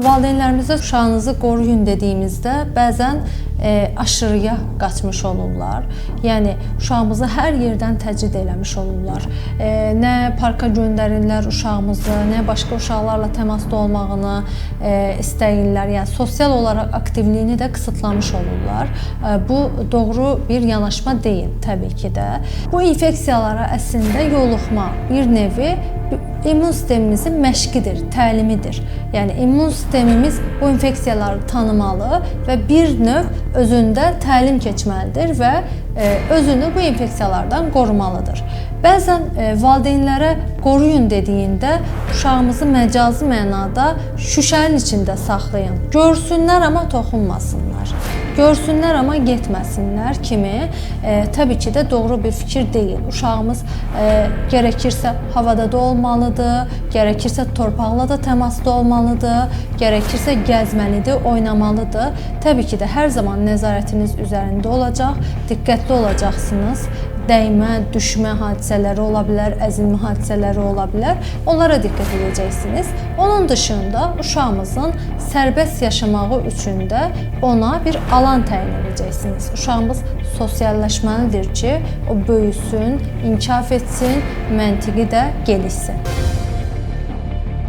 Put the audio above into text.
Valideynlərimizə uşağınızı qoruyun dediyimizdə bəzən aşırıya qaçmış olurlar. Yəni uşağımızı hər yerdən təcrid eləmiş olurlar. Nə parka göndərirlər uşağımızı, nə başqa uşaqlarla təmasda olmağını istəyirlər. Yəni sosial olaraq aktivliyini də qısıtlamış olurlar. Bu doğru bir yanaşma deyil təbii ki də. Bu infeksiyalara əslində yoluxma bir nevi immun sistemimizin məşqidir, təlimidir. Yəni immun sistemimiz bu infeksiyaları tanımalı və bir növ özündə təlim keçməlidir və özünü bu infeksiyalardan qorumalıdır. Bəzən valideynlərə qoruyun dediyində uşağımızı məcazi mənada şüşənin içində saxlayın. Görsünlər amma toxunmasınlar. Görsünlər amma getməsinlər kimi təbii ki də doğru bir fikir deyil. Uşağımız gərəkirsə havada da olmalıdır, gərəkirsə torpaqla da təmasda olmalıdır, gərəkirsə gəzməlidir, oynamalıdır. Təbii ki də hər zaman nəzarətiniz üzərində olacaq, diqqətli olacaqsınız. Dəymə, düşmə hadisələri ola bilər, əzilmə hadisələri ola bilər. Onlara diqqət edəcəksiniz. Onun dışında uşağımızın sərbəst yaşamağı üçün də ona bir alan təyin edəcəksiniz. Uşağımız sosialləşməlidir ki, o böyüsün, inkişaf etsin, məntiqi də gelişsin.